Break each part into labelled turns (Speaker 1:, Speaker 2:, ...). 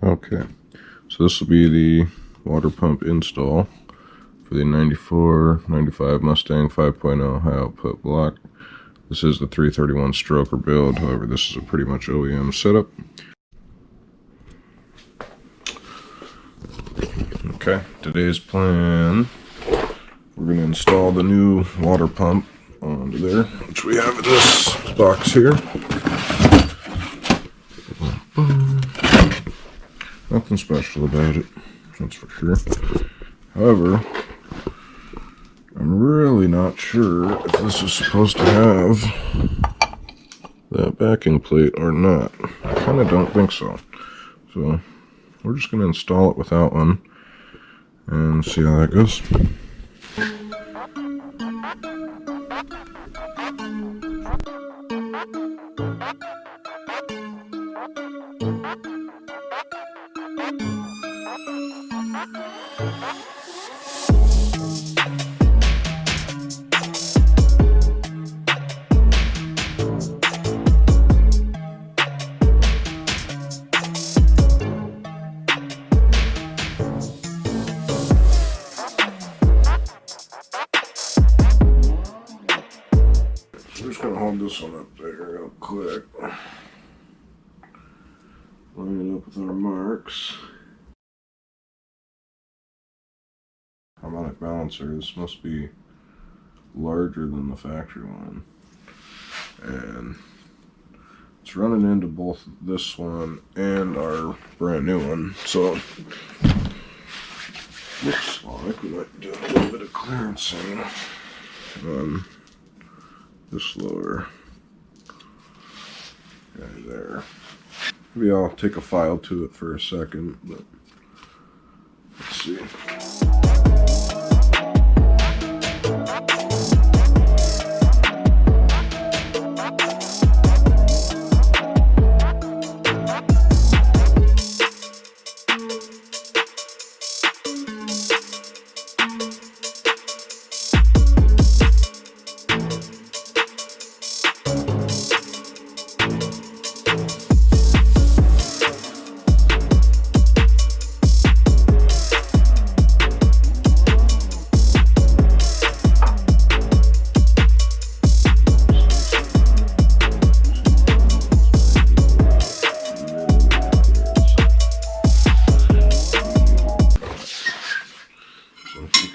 Speaker 1: Okay, so this will be the water pump install for the 94-95 Mustang 5.0 high output block. This is the 331 stroker build, however this is a pretty much OEM setup. Okay, today's plan, we're going to install the new water pump onto there, which we have in this box here. Nothing special about it, that's for sure. However, I'm really not sure if this is supposed to have that backing plate or not. I kind of don't think so. So we're just going to install it without one and see how that goes. I'm just going to hold this one up there real quick. Line it up with our marks. Harmonic balancer, this must be larger than the factory one. And it's running into both this one and our brand new one. So looks like we might do a little bit of clearancing on this lower guy there. Maybe I'll take a file to it for a second, but let's see.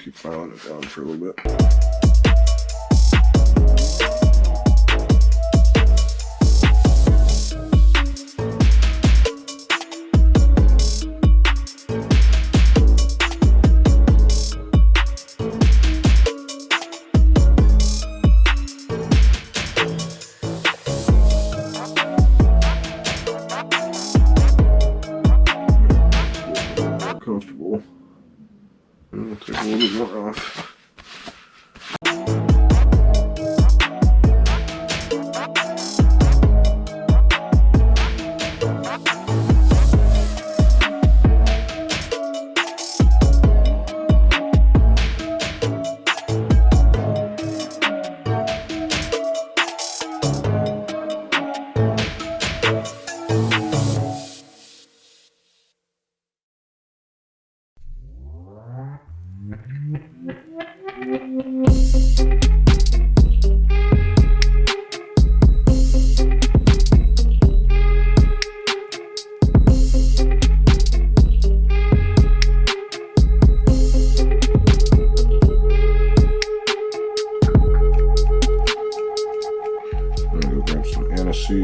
Speaker 1: Keep filing it down for a little bit. Comfortable. And we'll take a little bit more off. So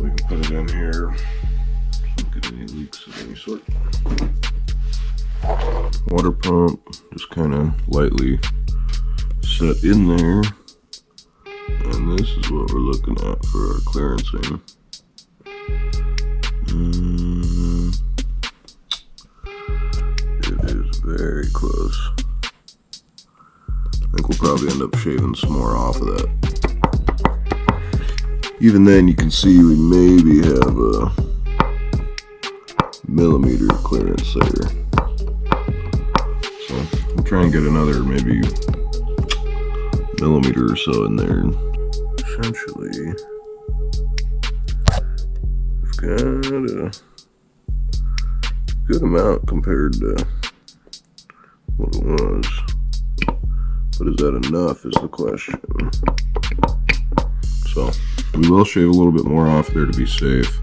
Speaker 1: we can put it in here. Don't get any leaks of any sort. Water pump just kind of lightly set in there, and this is what we're looking at for our clearancing. It is very close. I think we'll probably end up shaving some more off of that. Even then, you can see we maybe have a millimeter clearance there. So we'll try and get another maybe millimeter or so in there. Essentially, we've got a good amount compared to what it was. But is that enough is the question. So we will shave a little bit more off there to be safe.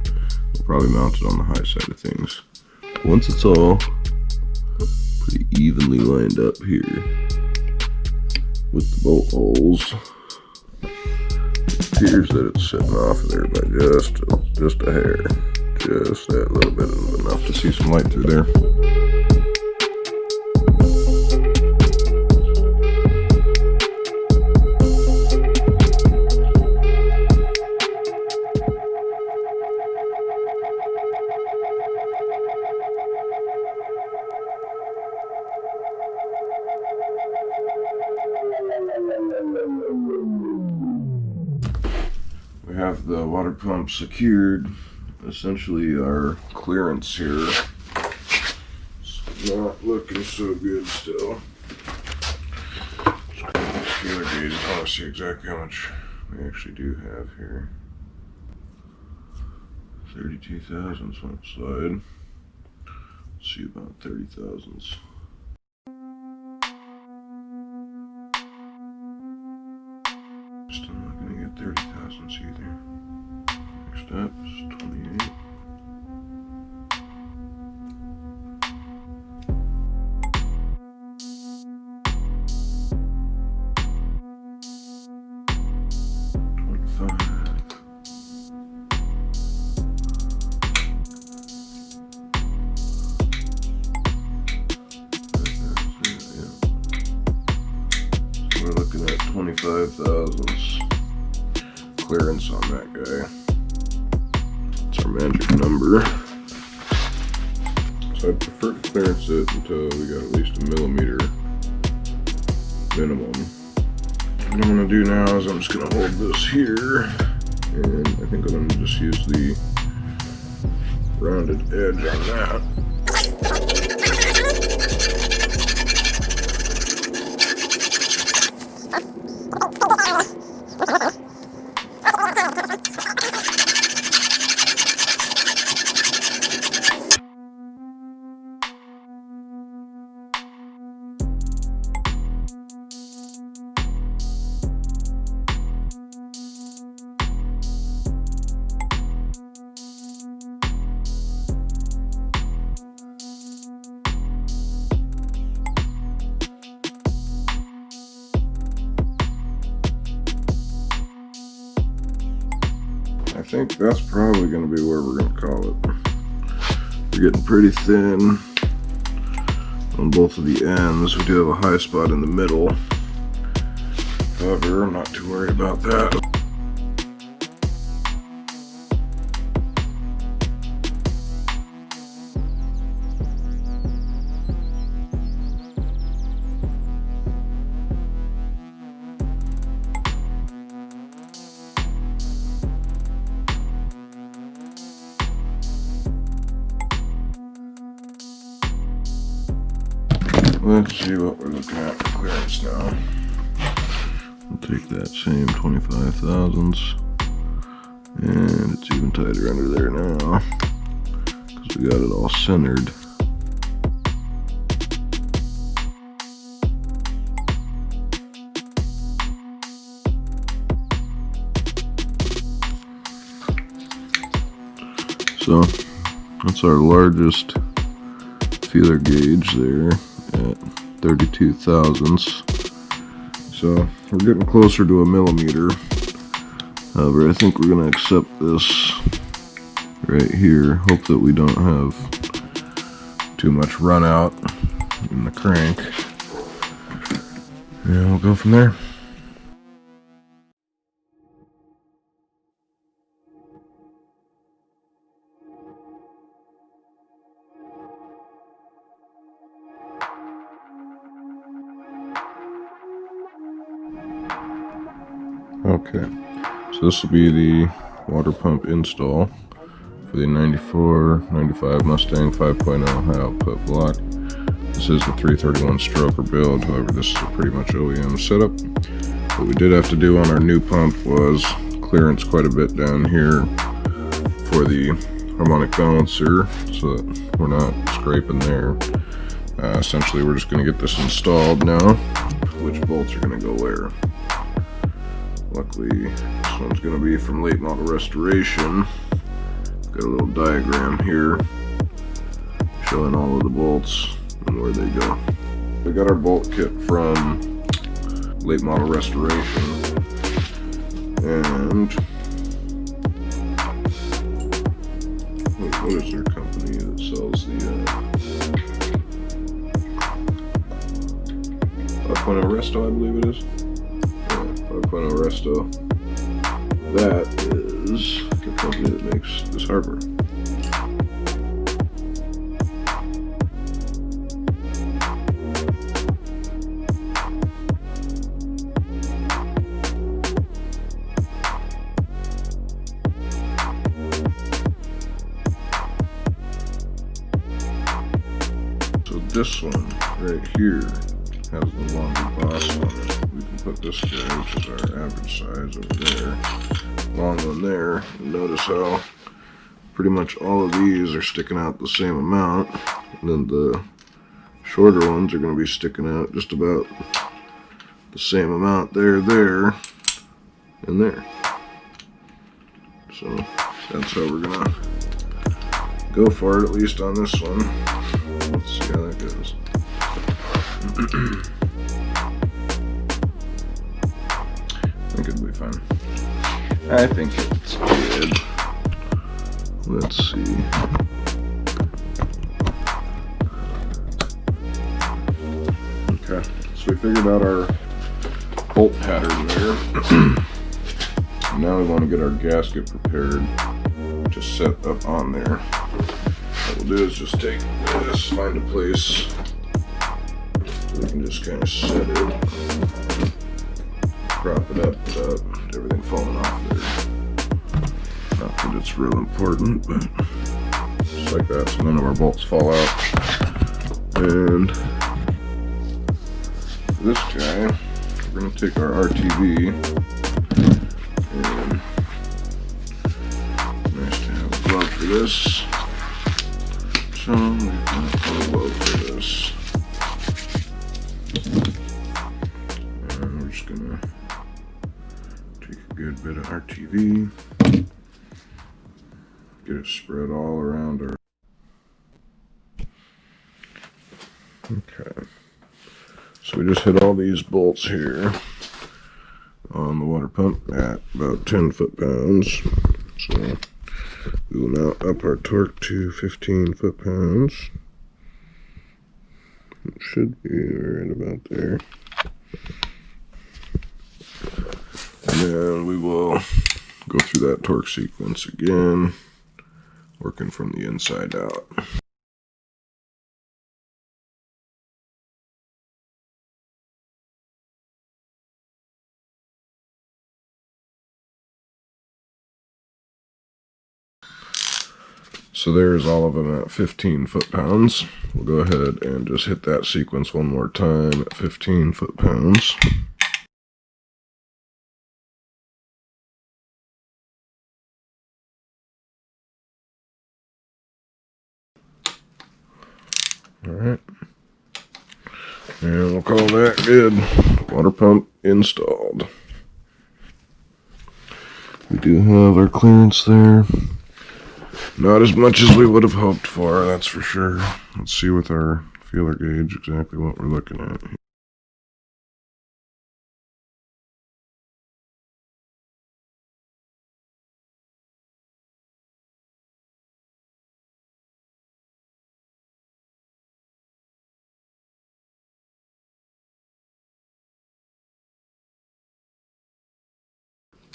Speaker 1: We'll probably mount it on the high side of things. Once it's all pretty evenly lined up here with the bolt holes, it appears that it's sitting off of there by just a hair. Just that little bit of enough to see some light through there. We have the water pump secured. Essentially our clearance here is not looking so good still. So feeler gauge, I want to see exactly how much we actually do have here. 32 thousandths on each side. Let's see about 30 thousandths. Still not going to get 30 thousandths either. Next up is 28. We're looking at 25 thousandths clearance on that guy. That's our magic number. So I'd prefer to clearance it until we got at least a millimeter minimum. What I'm going to do now is I'm just going to hold this here, and I think I'm going to just use the rounded edge on that. I think that's probably going to be where we're going to call it. We're getting pretty thin on both of the ends. We do have a high spot in the middle. However, I'm not too worried about that. Let's see what we're looking at for clearance now. We'll take that same 25 thousandths, and it's even tighter under there now because we got it all centered. So that's our largest feeler gauge there at 32 thousandths. So we're getting closer to a millimeter. However, I think we're going to accept this right here. Hope that we don't have too much run out in the crank. And we'll go from there. Okay, so this will be the water pump install for the 94-95 Mustang 5.0 high output block. This is the 331 stroker build, however this is a pretty much OEM setup. What we did have to do on our new pump was clearance quite a bit down here for the harmonic balancer so that we're not scraping there. Essentially, we're just going to get this installed now. Which bolts are going to go where? Luckily, this one's going to be from late model restoration. Got a little diagram here showing all of the bolts and where they go. We got our bolt kit from late model restoration, and what is their company that sells the 5.0 Resto, I believe it is. Yeah, 5.0 Resto. That is the company that makes this hardware. So this one right here has the longer boss on it. We can put this guy, which is our average size, over there. Long one there. And notice how pretty much all of these are sticking out the same amount, and then the shorter ones are going to be sticking out just about the same amount there, and there. So that's how we're going to go for it, at least on this one. Let's see how that goes. I think it'll be fine. I think it's good. Let's see. Okay, so we figured out our bolt pattern there. Now we want to get our gasket prepared to set up on there. What we'll do is just take this, find a place we can just kind of set it, prop it up without everything falling off there. Not that it's real important, but just like that, so none of our bolts fall out. And for this guy, we're going to take our RTV, and nice to have a glove for this. So we've got a glove for this. And we're just going to take a good bit of RTV, get it spread all around our... Okay. So we just hit all these bolts here on the water pump at about 10 foot-pounds. So we will now up our torque to 15 foot-pounds. It should be right about there. And then we will go through that torque sequence again, working from the inside out. So there's all of them at 15 foot-pounds. We'll go ahead and just hit that sequence one more time at 15 foot-pounds. Alright. And we'll call that good. Water pump installed. We do have our clearance there. Not as much as we would have hoped for, that's for sure. Let's see with our feeler gauge exactly what we're looking at.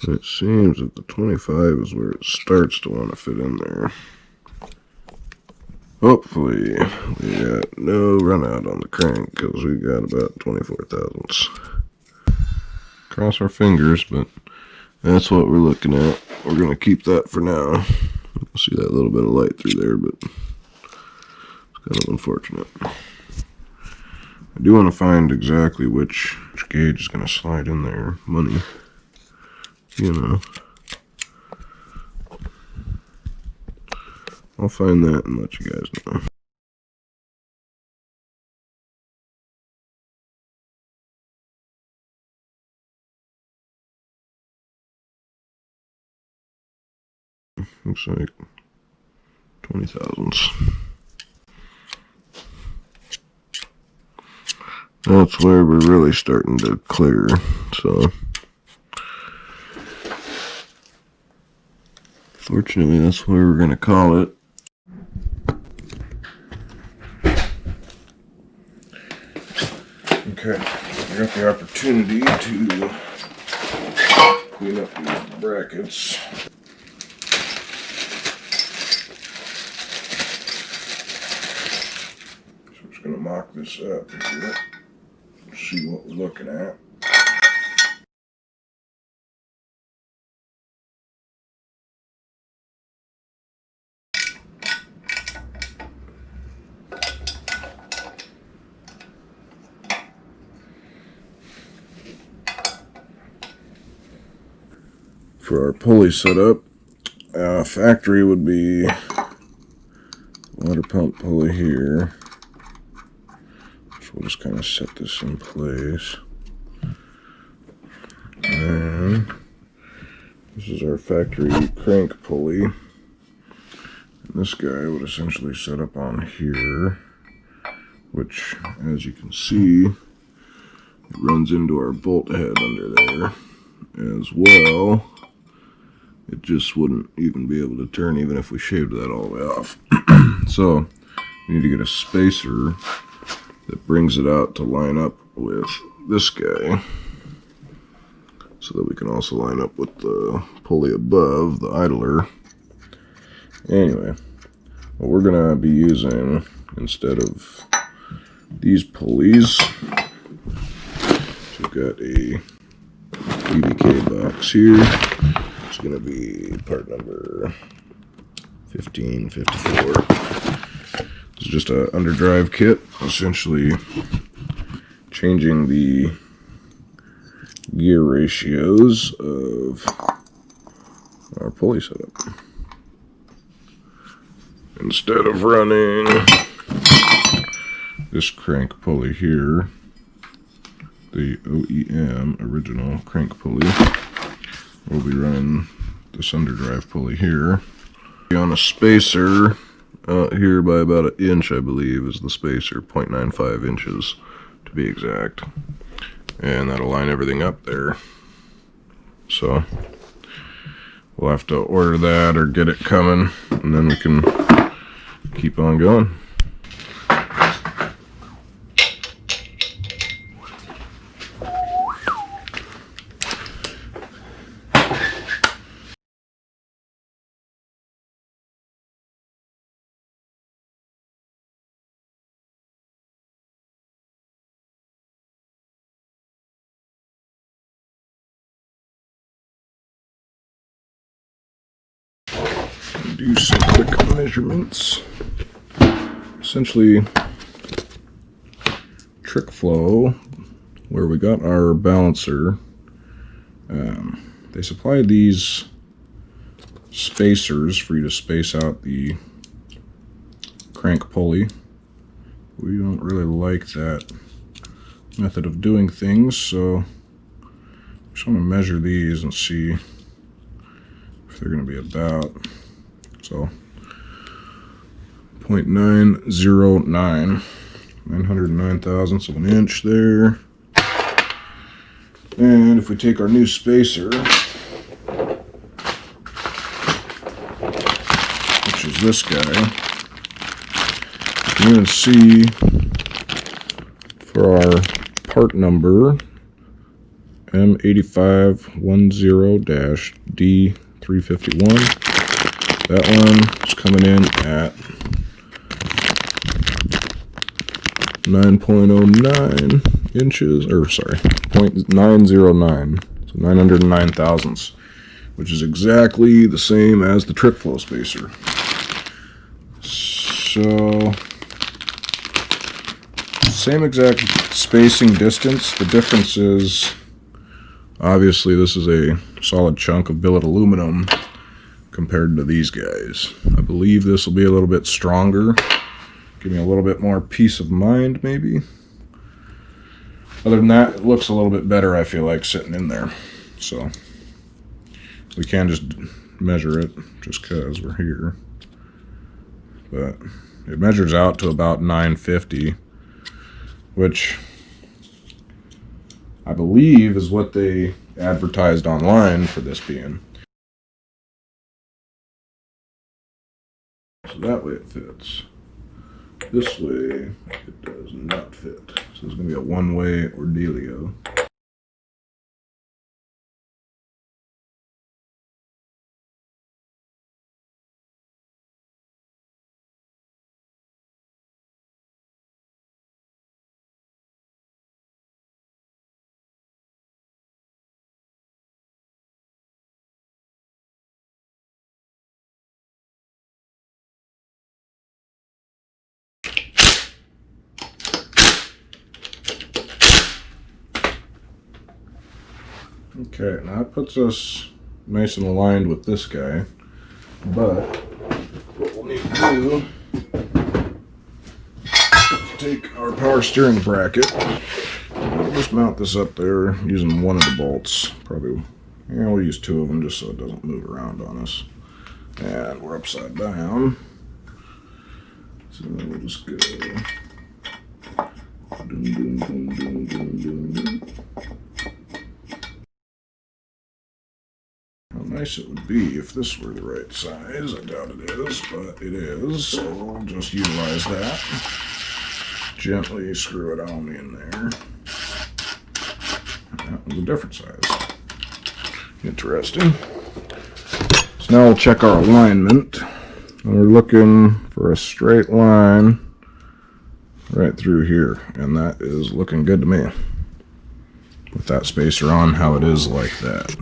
Speaker 1: It seems that the 25 is where it starts to want to fit in there. Hopefully we got no run out on the crank, because we got about 24 thousandths. Cross our fingers, but that's what we're looking at. We're going to keep that for now. See that little bit of light through there, but it's kind of unfortunate. I do want to find exactly which gauge is going to slide in there. Money. You know. I'll find that and let you guys know. Looks like 20 thousandths. That's where we're really starting to clear. So, fortunately, that's where we're going to call it. Okay, I got the opportunity to clean up these brackets. So I'm just going to mock this up here, see what we're looking at. For our pulley setup, factory would be water pump pulley here. So we'll just kind of set this in place. And this is our factory crank pulley. And this guy would essentially set up on here, which, as you can see, it runs into our bolt head under there as well. It just wouldn't even be able to turn even if we shaved that all the way off. So we need to get a spacer that brings it out to line up with this guy, so that we can also line up with the pulley above, the idler. Anyway, what we're going to be using instead of these pulleys, we've got a PVK box here. It's going to be part number 1554. This is just a underdrive kit, essentially changing the gear ratios of our pulley setup. Instead of running this crank pulley here, the OEM original crank pulley, we'll be running this underdrive pulley here. On a spacer here by about 1 inch, I believe, is the spacer, 0.95 inches to be exact. And that'll line everything up there. So we'll have to order that or get it coming, and then we can keep on going. Do some quick measurements. Essentially, trick flow, where we got our balancer, they supplied these spacers for you to space out the crank pulley. We don't really like that method of doing things, so I just want to measure these and see if they're going to be about. So 0.909, 909 thousandths of an inch there. And if we take our new spacer, which is this guy, you can even see for our part number M8510-D351. That one is coming in at 9.09 inches, or sorry, 0.909, so 909 thousandths, which is exactly the same as the trick flow spacer. So, same exact spacing distance. The difference is, obviously this is a solid chunk of billet aluminum, compared to these guys. I believe this will be a little bit stronger. Give me a little bit more peace of mind, maybe. Other than that, it looks a little bit better, I feel like, sitting in there. So, we can just measure it, just because we're here. But it measures out to about 950, which I believe is what they advertised online for this being. So that way it fits. This way, it does not fit. So it's going to be a one-way ordealio. Okay, now that puts us nice and aligned with this guy, but what we'll need to do is take our power steering bracket. We'll just mount this up there using one of the bolts. Probably, yeah, we'll use two of them just so it doesn't move around on us. And we're upside down, so we'll just go. Dun, dun, dun, dun, dun, dun. How nice it would be if this were the right size. I doubt it is, but it is, so we'll just utilize that. Gently screw it on in there. That was a different size. Interesting. So now we'll check our alignment. And we're looking for a straight line right through here, and that is looking good to me. With that spacer on how it is like that.